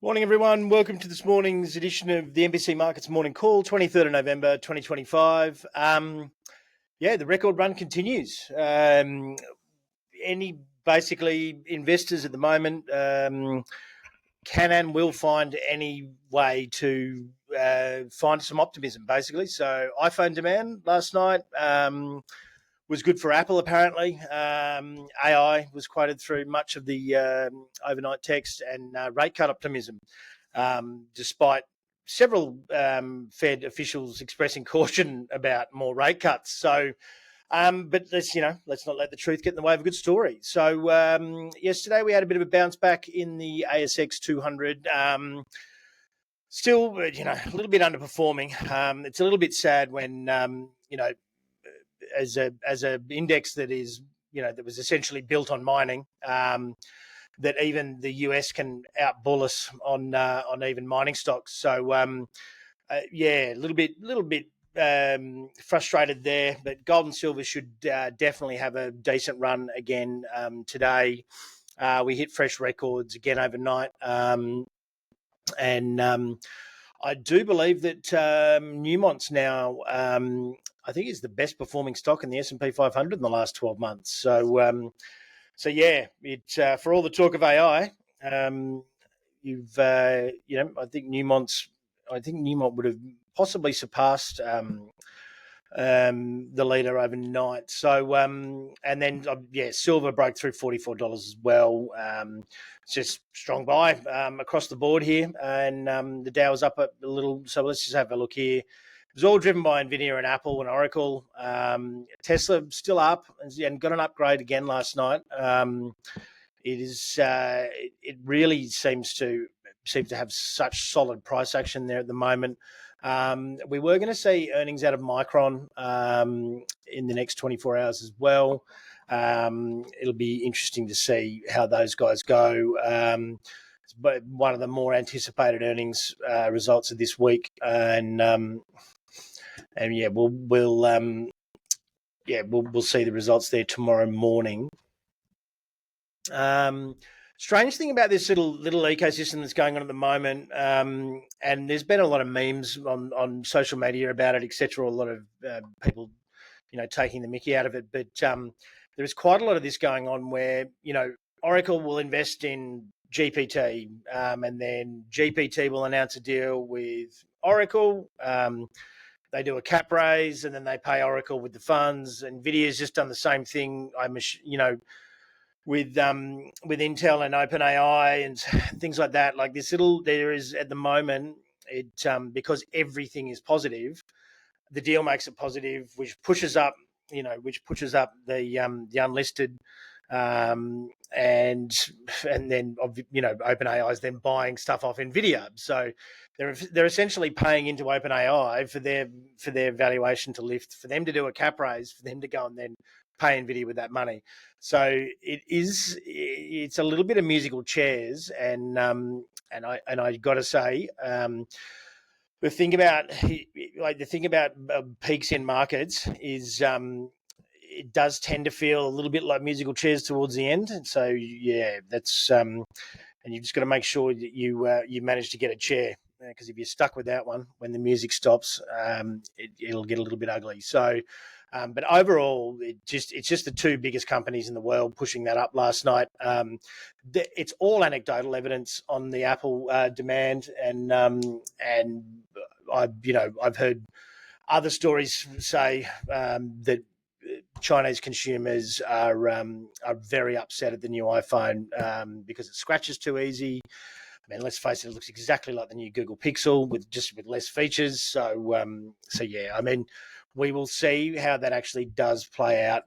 Morning, everyone. Welcome to this morning's edition of the NBC Markets Morning Call, 23rd of November, 2025. The record run continues. Any basically investors at the moment can and will find any way to find some optimism, basically. So iPhone demand last night was good for Apple, apparently. AI was quoted through much of the overnight text, and rate cut optimism, despite several Fed officials expressing caution about more rate cuts. So, but let's not let the truth get in the way of a good story. So yesterday we had a bit of a bounce back in the ASX 200. Still, a little bit underperforming. It's a little bit sad when as a index that is that was essentially built on mining, that even the US can outbull us on even mining stocks. So a little bit frustrated there, but gold and silver should definitely have a decent run again today. We hit fresh records again overnight, and I do believe that Newmont's now, I think, is the best performing stock in the S&P 500 in the last 12 months. So, for all the talk of AI, I think Newmont would have possibly surpassed the leader overnight. So, and then silver broke through $44 as well. It's just strong buy across the board here, and the Dow was up a little. So let's just have a look here. It was all driven by Nvidia and Apple and Oracle. Tesla still up and got an upgrade again last night. It really seems to have such solid price action there at the moment. We were going to see earnings out of Micron in the next 24 hours as well. It'll be interesting to see how those guys go. It's one of the more anticipated earnings results of this week, and we'll see the results there tomorrow morning. Strange thing about this little ecosystem that's going on at the moment, and there's been a lot of memes on social media about it, etc. A lot of people, taking the mickey out of it. But there's quite a lot of this going on where Oracle will invest in GPT, and then GPT will announce a deal with Oracle. They do a cap raise, and then they pay Oracle with the funds. Nvidia's just done the same thing. With Intel and OpenAI and things like that. Like there is at the moment, because everything is positive, the deal makes it positive, which pushes up the unlisted, and then OpenAI is then buying stuff off Nvidia. So they're essentially paying into OpenAI for their valuation to lift, for them to do a cap raise, for them to go and then pay Nvidia with that money. So it's a little bit of musical chairs, and I got to say, the thing about peaks in markets is it does tend to feel a little bit like musical chairs towards the end. And so that's and you just got to make sure that you manage to get a chair, because if you're stuck without one when the music stops, it'll get a little bit ugly. So. But overall, it's just the two biggest companies in the world pushing that up last night. It's all anecdotal evidence on the Apple demand, and I've heard other stories say that Chinese consumers are very upset at the new iPhone because it scratches too easy. I mean, let's face it, it looks exactly like the new Google Pixel with less features. So we will see how that actually does play out,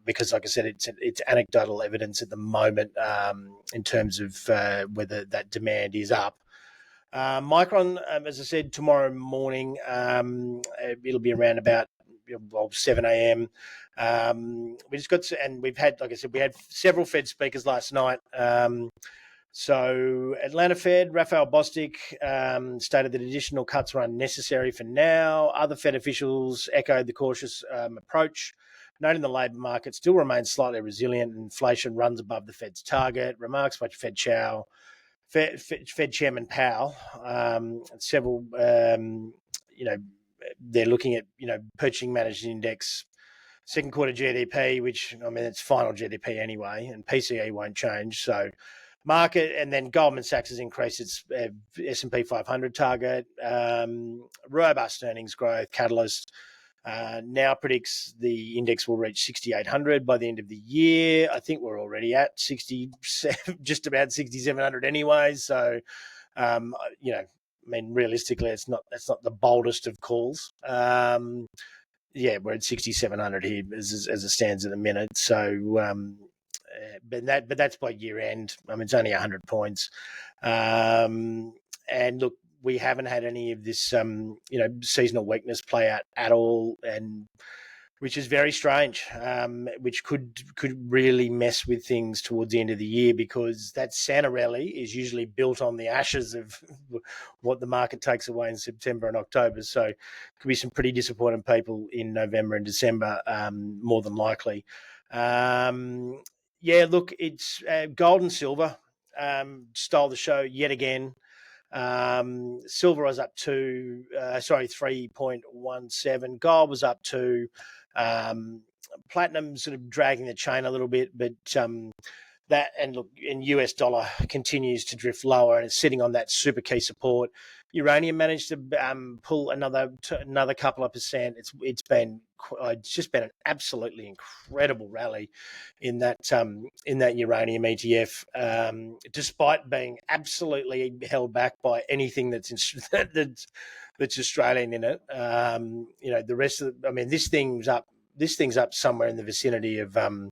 because, like I said, it's anecdotal evidence at the moment in terms of whether that demand is up. Micron, as I said, tomorrow morning, it'll be around about 7 a.m. We've had, like I said, we had several Fed speakers last night. So Atlanta Fed, Raphael Bostic stated that additional cuts are unnecessary for now. Other Fed officials echoed the cautious approach, noting the labour market still remains slightly resilient and inflation runs above the Fed's target. Remarks by Fed Chow Fed Chairman Powell, several, they're looking at, purchasing managers index, second quarter GDP, which, I mean, it's final GDP anyway, and PCE won't change. So market, and then Goldman Sachs has increased its S&P 500 target. Robust earnings growth, Catalyst now predicts the index will reach 6,800 by the end of the year. I think we're already at 67, just about 6,700 anyway. So, I mean, realistically, that's not the boldest of calls. Yeah, we're at 6,700 here as it stands at the minute. So, but that's by year end. I mean, it's only 100 points. And look, we haven't had any of this, seasonal weakness play out at all, and which is very strange, which could really mess with things towards the end of the year, because that Santa rally is usually built on the ashes of what the market takes away in September and October. So could be some pretty disappointed people in November and December, more than likely. Yeah, look, it's gold and silver stole the show yet again. Silver was up to 3.17. Gold was up to platinum, sort of dragging the chain a little bit, but that, and look, in US dollar continues to drift lower, and it's sitting on that super key support. Uranium managed to pull another couple of percent. It's just been an absolutely incredible rally in that uranium ETF, despite being absolutely held back by anything that's Australian in it. The rest of this thing's up somewhere in the vicinity of 1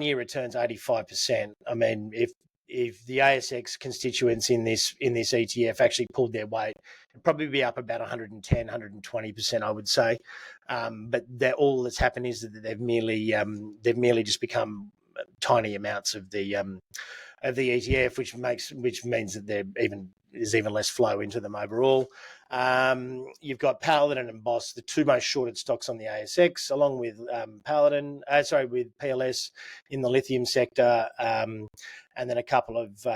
year returns 85%. I mean, if the ASX constituents in this ETF actually pulled their weight, it'd probably be up about 110, 120%, I would say. But all that's happened is that they've merely just become tiny amounts of the ETF, which means that there's even less flow into them overall. You've got Paladin and Boss, the two most shorted stocks on the ASX, along with with PLS in the lithium sector, and then a couple of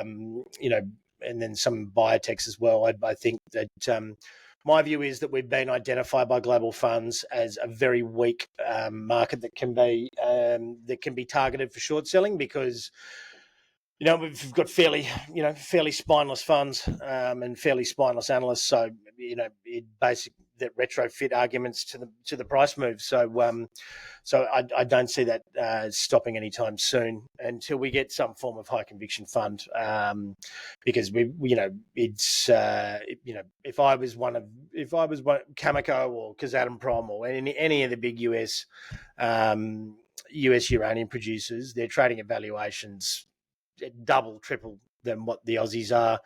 and then some biotechs as well. I think that my view is that we've been identified by global funds as a very weak market that can be targeted for short selling, because we've got fairly spineless funds and fairly spineless analysts. So that retrofit arguments to the price move. So I don't see that stopping anytime soon until we get some form of high conviction fund. Because if I was one Cameco or Kazatomprom or any of the big US uranium producers, they're trading at valuations double, triple than what the Aussies are.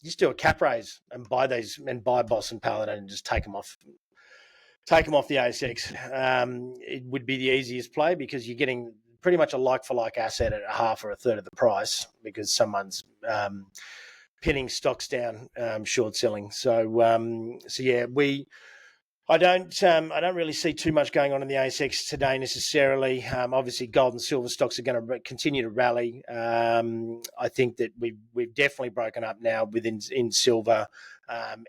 Just do a cap raise and buy Boss and Paladin and just take them off the ASX. It would be the easiest play, because you're getting pretty much a like-for-like asset at a half or a third of the price, because someone's pinning stocks down, short selling. So yeah, I don't really see too much going on in the ASX today necessarily. Obviously, gold and silver stocks are going to continue to rally. I think that we've definitely broken up now in silver.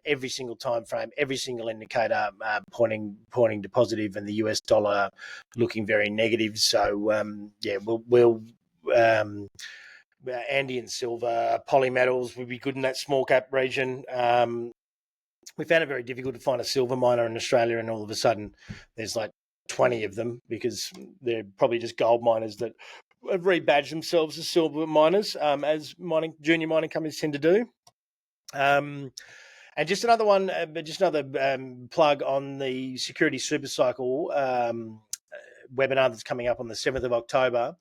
Every single time frame, every single indicator pointing to positive, and the US dollar looking very negative. So yeah, we'll Andy and silver, polymetals would be good in that small cap region. We found it very difficult to find a silver miner in Australia, and all of a sudden there's like 20 of them, because they're probably just gold miners that have rebadged themselves as silver miners, as junior mining companies tend to do. And just another one, plug on the Security Super Cycle webinar that's coming up on the 7th of October.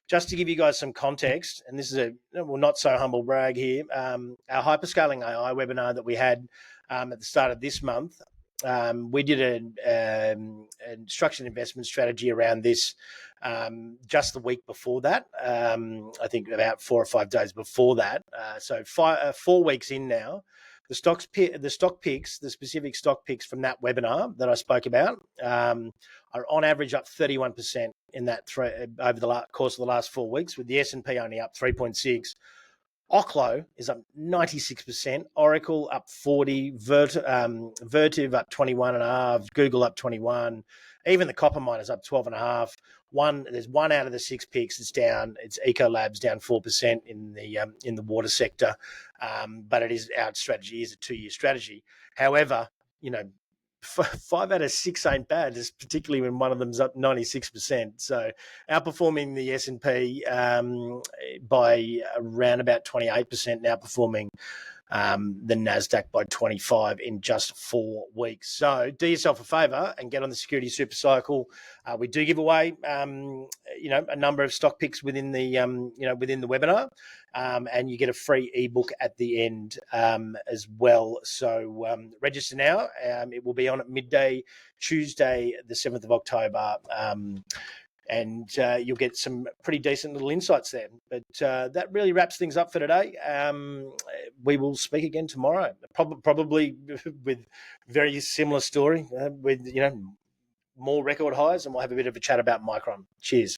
Just to give you guys some context, and this is not so humble brag here, our hyperscaling AI webinar that we had at the start of this month, we did a structured investment strategy around this just the week before that. I think about 4 or 5 days before that. So 4 weeks in now, the specific stock picks from that webinar that I spoke about are on average up 31% in that over the course of the last 4 weeks, with the S&P only up 3.6. Oklo is up 96%, Oracle up 40, Vertiv up 21.5, Google up 21, even the copper miners up 12.5. There's one out of the 6 picks that's down. It's Ecolabs down 4% in the water sector, but our strategy is a 2-year strategy. However, 5 out of 6 ain't bad, particularly when one of them's up 96%. So outperforming the S&P by around about 28%, and outperforming the NASDAQ by 25 in just 4 weeks. So do yourself a favour and get on the Security Super Cycle. We do give away, a number of stock picks within the webinar, and you get a free ebook at the end as well. So register now. It will be on at midday, Tuesday, the 7th of October. And you'll get some pretty decent little insights there. But that really wraps things up for today. We will speak again tomorrow, probably with very similar story, with more record highs, and we'll have a bit of a chat about Micron. Cheers.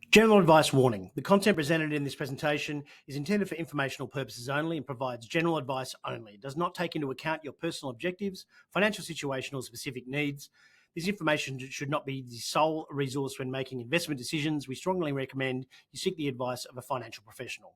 General advice warning. The content presented in this presentation is intended for informational purposes only and provides general advice only. It does not take into account your personal objectives, financial situation, or specific needs. This information should not be the sole resource when making investment decisions. We strongly recommend you seek the advice of a financial professional.